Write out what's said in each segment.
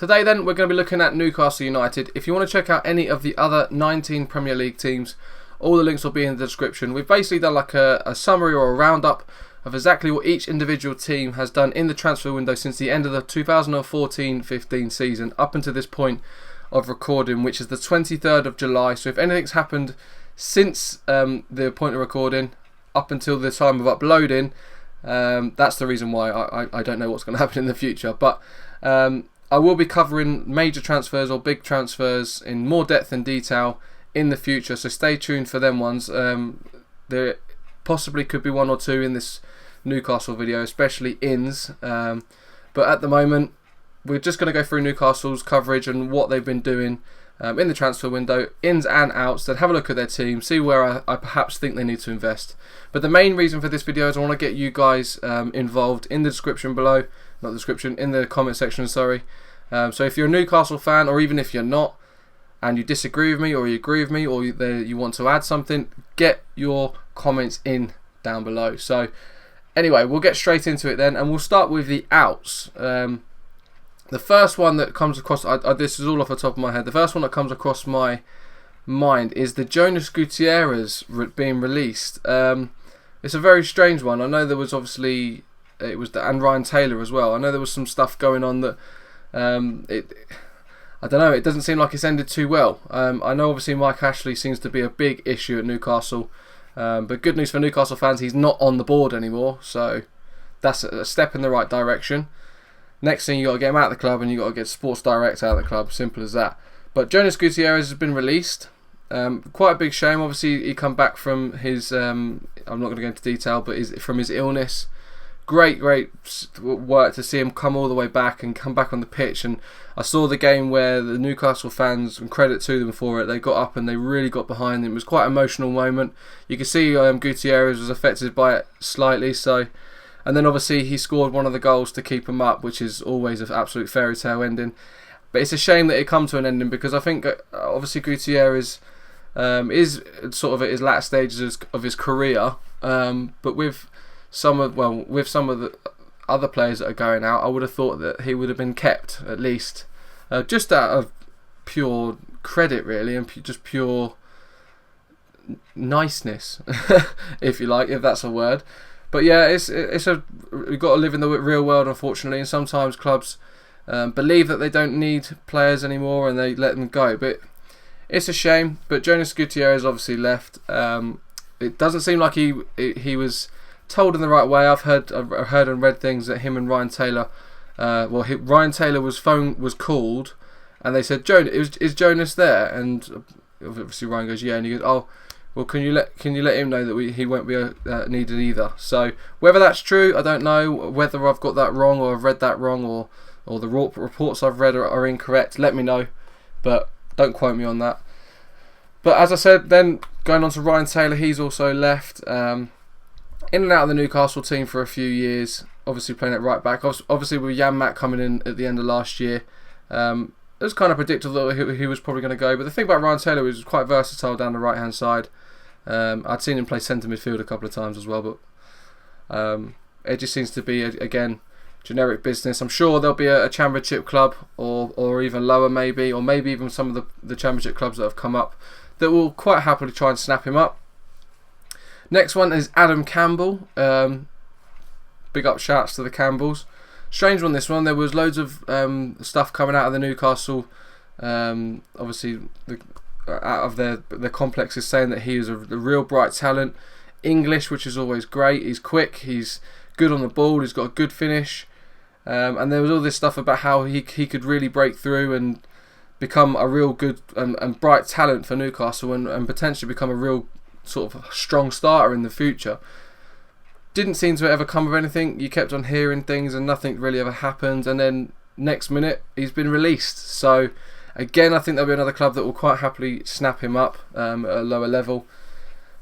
Today then, we're going to be looking at Newcastle United. If you want to check out any of the other 19 Premier League teams, all the links will be in the description. We've basically done like a summary or a roundup of exactly what each individual team has done in the transfer window since the end of the 2014-15 season up until this point of recording, which is the 23rd of July. So if anything's happened since the point of recording up until the time of uploading, that's the reason why. I don't know what's going to happen in the future, but I will be covering major transfers or big transfers in more depth and detail in the future, so stay tuned for them ones. There possibly could be one or two in this Newcastle video, especially ins, but at the moment we're just going to go through Newcastle's coverage and what they've been doing in the transfer window, ins and outs, then have a look at their team, see where I perhaps think they need to invest. But the main reason for this video is I want to get you guys involved in the description below, not the description, in the comment section, sorry. So if you're a Newcastle fan, or even if you're not, and you disagree with me, or you agree with me, or you want to add something, get your comments in down below. So anyway, we'll get straight into it then, and we'll start with the outs. The first one that comes across, this is all off the top of my head, the first one that comes across my mind is the Jonas Gutierrez being released. It's a very strange one. I know there was obviously, and Ryan Taylor as well. I know there was some stuff going on that, I don't know, it doesn't seem like it's ended too well. I know obviously Mike Ashley seems to be a big issue at Newcastle, but good news for Newcastle fans, he's not on the board anymore, so that's a step in the right direction. Next thing, you got to get him out of the club, and you got to get Sports Direct out of the club. Simple as that. But Jonas Gutierrez has been released. Quite a big shame. Obviously, he come back from his. I'm not going to go into detail, but from his illness. Great work to see him come all the way back and come back on the pitch. And I saw the game where the Newcastle fans, and credit to them for it, they got up and they really got behind him. It was quite an emotional moment. You can see Gutierrez was affected by it slightly. So. And then obviously he scored one of the goals to keep him up, which is always an absolute fairy tale ending. But it's a shame that it come to an ending, because I think obviously Gutierrez is sort of at his last stages of his career. But with some of the other players that are going out, I would have thought that he would have been kept at least, just out of pure credit really, and just pure niceness, if you like, if that's a word. But yeah, we've got to live in the real world, unfortunately, and sometimes clubs believe that they don't need players anymore and they let them go. But it's a shame. But Jonas Gutierrez obviously left. It doesn't seem like he was told in the right way. I've heard and read things that him and Ryan Taylor, Ryan Taylor was called, and they said, "Is Jonas there?" And obviously Ryan goes, "Yeah," and he goes, "Oh. Well, can you let him know that he won't be needed either?" So whether that's true, I don't know. Whether I've got that wrong, or I've read that wrong, or the reports I've read are incorrect, let me know. But don't quote me on that. But as I said, then going on to Ryan Taylor, he's also left. In and out of the Newcastle team for a few years. Obviously playing at right back. Obviously with Jan Mack coming in at the end of last year. It was kind of predictable that he was probably going to go. But the thing about Ryan Taylor was quite versatile down the right hand side. I'd seen him play centre midfield a couple of times as well, but it just seems to be again generic business. I'm sure there'll be a championship club or even lower maybe, or maybe even some of the championship clubs that have come up that will quite happily try and snap him up. Next one is Adam Campbell. Big up shouts to the Campbells. Strange one, this one. There was loads of stuff coming out of the Newcastle, obviously out of the complexes, saying that he is a real bright talent. English, which is always great. He's quick. He's good on the ball. He's got a good finish. And there was all this stuff about how he could really break through and become a real good and bright talent for Newcastle, and potentially become a real sort of strong starter in the future. Didn't seem to ever come of anything. You kept on hearing things and nothing really ever happened, and then next minute he's been released. So again, I think there'll be another club that will quite happily snap him up at a lower level.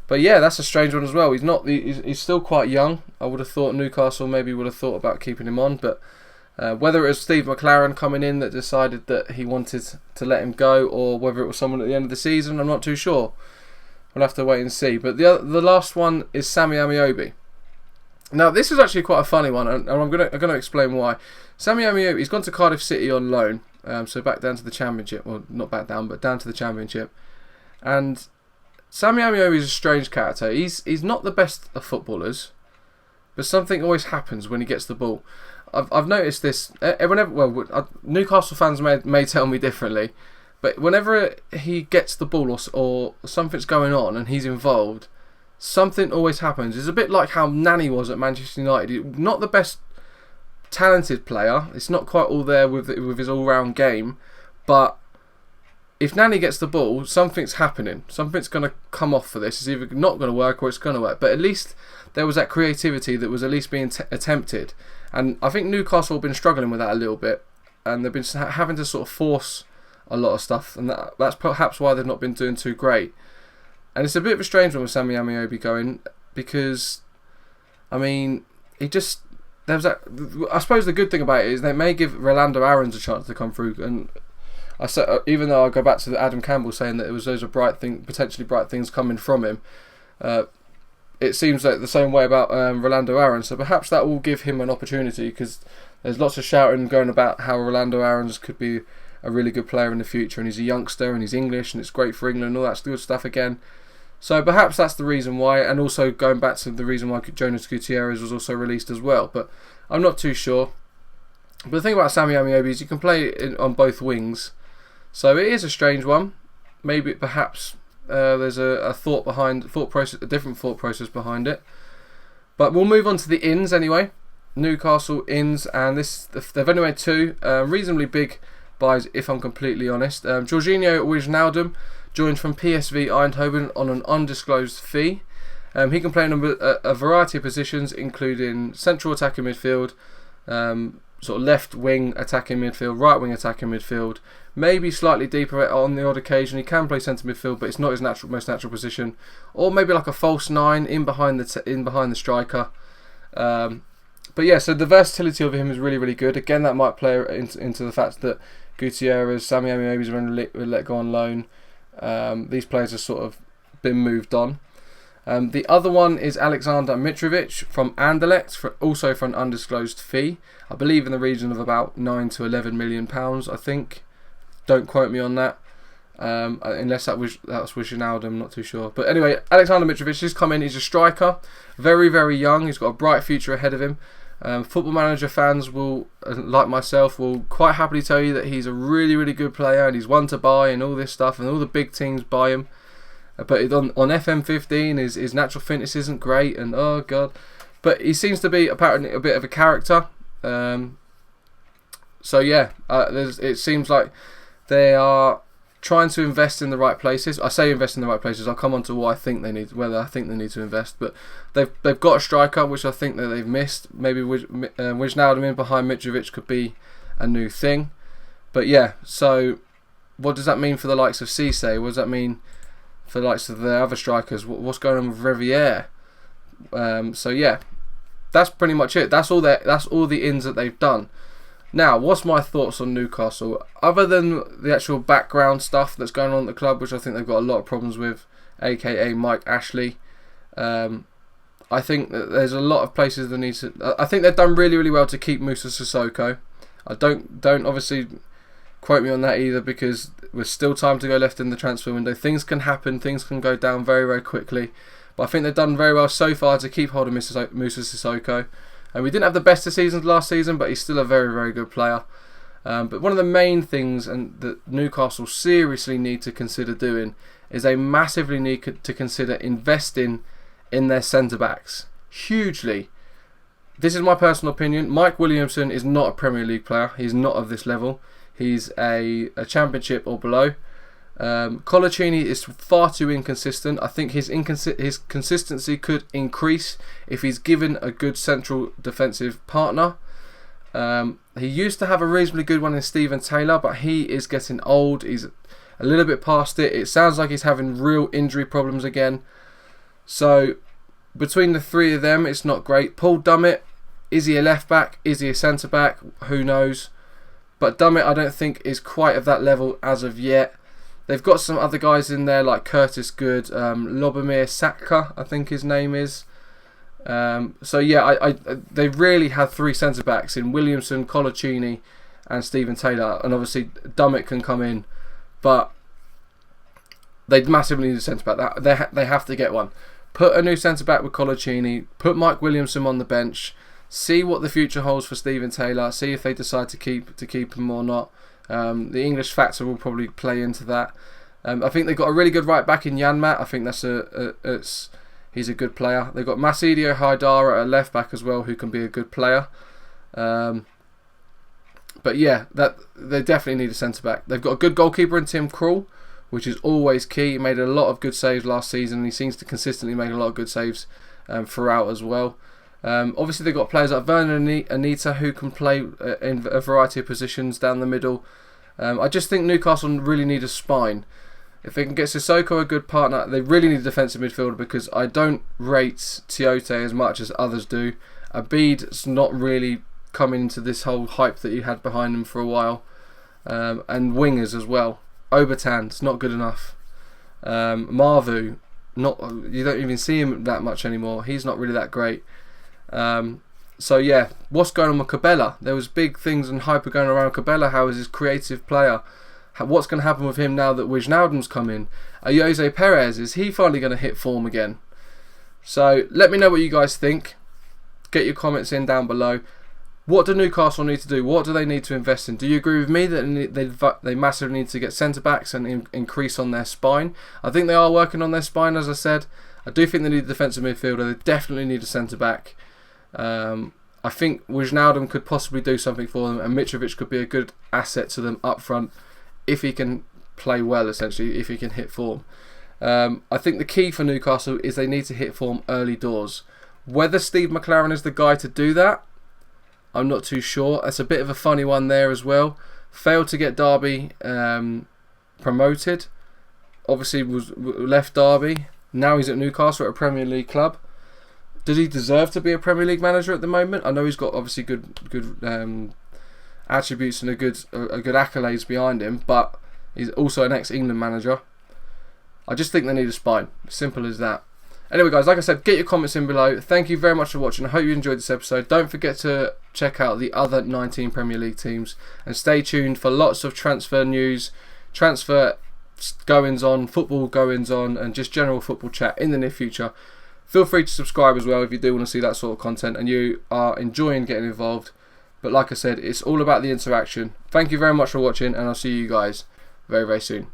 But yeah, that's a strange one as well. He's still quite young. I would have thought Newcastle maybe would have thought about keeping him on, but whether it was Steve McLaren coming in that decided that he wanted to let him go, or whether it was someone at the end of the season, I'm not too sure. We'll have to wait and see. But the last one is Sammy Amiobi. Now, this is actually quite a funny one, and I'm gonna explain why. Sammy Amiobi, he's gone to Cardiff City on loan, so back down to the Championship. Well, not back down, but down to the Championship. And Sammy Amiobi is a strange character. He's not the best of footballers, but something always happens when he gets the ball. I've noticed this whenever. Well, Newcastle fans may tell me differently, but whenever he gets the ball or something's going on and he's involved, something always happens. It's a bit like how Nani was at Manchester United. Not the best talented player. It's not quite all there with his all-round game, but if Nani gets the ball, something's happening. Something's going to come off for this. It's either not going to work or it's going to work. But at least there was that creativity that was at least being attempted. And I think Newcastle have been struggling with that a little bit, and they've been having to sort of force a lot of stuff, and that's perhaps why they've not been doing too great. And it's a bit of a strange one with Sammy Amiobi going, because, I mean, I suppose the good thing about it is they may give Rolando Aarons a chance to come through, and even though I go back to Adam Campbell saying that those are potentially bright things coming from him, it seems like the same way about Rolando Aarons, so perhaps that will give him an opportunity, because there's lots of shouting going about how Rolando Aarons could be a really good player in the future, and he's a youngster and he's English and it's great for England and all that good stuff again. So perhaps that's the reason why, and also going back to the reason why Jonas Gutierrez was also released as well, but I'm not too sure. But the thing about Sammy Amiobi is you can play on both wings, so it is a strange one. Maybe perhaps there's a different thought process behind it. But we'll move on to the ins anyway. Newcastle ins, and they've only made two reasonably big buys, if I'm completely honest. Jorginho Wijnaldum joined from PSV Eindhoven on an undisclosed fee. He can play in a variety of positions, including central attacking midfield, sort of left wing attacking midfield, right wing attacking midfield, maybe slightly deeper on the odd occasion. He can play centre midfield, but it's not his most natural position, or maybe like a false nine in behind the striker. But yeah, so the versatility of him is really, really good. Again, that might play into the fact that Gutierrez, Sammy Amiobi's been let go on loan. These players have sort of been moved on. The other one is Alexander Mitrovic from Anderlecht, also for an undisclosed fee. I believe in the region of about £9 to £11 million, I think. Don't quote me on that. Unless that was Wijnaldum, I'm not too sure. But anyway, Alexander Mitrovic has come in. He's a striker, very, very young. He's got a bright future ahead of him. Football Manager fans will, like myself, will quite happily tell you that he's a really, really good player and he's one to buy and all this stuff, and all the big teams buy him. But on FM15, his natural fitness isn't great, and oh god. But he seems to be apparently a bit of a character. So yeah, it seems like they are trying to invest in the right places. I say invest in the right places. I'll come on to whether I think they need to invest. But they've got a striker, which I think that they've missed. Maybe Wijnaldum in behind Mitrovic could be a new thing. But yeah, so what does that mean for the likes of Cisse? What does that mean for the likes of the other strikers? What's going on with Riviere? So yeah, that's pretty much it. That's all the ins that they've done. Now, what's my thoughts on Newcastle? Other than the actual background stuff that's going on at the club, which I think they've got a lot of problems with, aka Mike Ashley. I think that there's a lot of places that need to. I think they've done really, really well to keep Moussa Sissoko. I don't obviously quote me on that either, because there's still time to go left in the transfer window. Things can happen. Things can go down very, very quickly. But I think they've done very well so far to keep hold of Moussa Sissoko. And we didn't have the best of seasons last season, but he's still a very, very good player. But one of the main things that Newcastle seriously need to consider doing is they massively need to consider investing in their centre-backs. Hugely. This is my personal opinion. Mike Williamson is not a Premier League player. He's not of this level. He's a Championship or below. Colaccini is far too inconsistent. I think his consistency could increase if he's given a good central defensive partner. He used to have a reasonably good one in Stephen Taylor, but he is getting old. He's a little bit past it. It sounds like he's having real injury problems again. So between the three of them, it's not great. Paul Dummett, is he a left back? Is he a centre back? Who knows? But Dummett, I don't think is quite of that level as of yet. They've got some other guys in there like Curtis Good, Lobomir Saka, I think his name is. So yeah, they really had 3 centre backs in Williamson, Colaccini, and Stephen Taylor, and obviously Dummett can come in, but they massively need a centre back. They have to get one. Put a new centre back with Colaccini. Put Mike Williamson on the bench. See what the future holds for Stephen Taylor. See if they decide to keep him or not. The English factor will probably play into that. I think they've got a really good right back in Janmat. I think he's a good player. They've got Masidio Haidara at a left back as well, who can be a good player. But yeah, they definitely need a centre back. They've got a good goalkeeper in Tim Krul, which is always key. He made a lot of good saves last season, and he seems to consistently make a lot of good saves throughout as well. Obviously, they've got players like Vernon and Anita who can play in a variety of positions down the middle. I just think Newcastle really need a spine. If they can get Sissoko a good partner, they really need a defensive midfielder, because I don't rate Tiote as much as others do. Abid's not really coming into this whole hype that you had behind him for a while. And wingers as well. Obertan's not good enough. Marvu, you don't even see him that much anymore. He's not really that great. So yeah, what's going on with Cabela? There was big things and hype going around Cabela. How is his creative player? What's going to happen with him now that Wijnaldum's come in? Jose Perez, is he finally going to hit form again? So let me know what you guys think. Get your comments in down below. What do Newcastle need to do? What do they need to invest in? Do you agree with me that they massively need to get centre-backs and increase on their spine? I think they are working on their spine, as I said. I do think they need a defensive midfielder. They definitely need a centre-back. I think Wijnaldum could possibly do something for them, and Mitrovic could be a good asset to them up front if he can play well, essentially, if he can hit form. I think the key for Newcastle is they need to hit form early doors. Whether Steve McLaren is the guy to do that, I'm not too sure. That's a bit of a funny one there as well. Failed to get Derby promoted. Obviously left Derby. Now he's at Newcastle at a Premier League club. Does he deserve to be a Premier League manager at the moment? I know he's got obviously good attributes and a good accolades behind him, but he's also an ex-England manager. I just think they need a spine. Simple as that. Anyway, guys, like I said, get your comments in below. Thank you very much for watching. I hope you enjoyed this episode. Don't forget to check out the other 19 Premier League teams, and stay tuned for lots of transfer news, transfer goings on, football goings on, and just general football chat in the near future. Feel free to subscribe as well if you do want to see that sort of content and you are enjoying getting involved. But like I said, it's all about the interaction. Thank you very much for watching, and I'll see you guys very, very soon.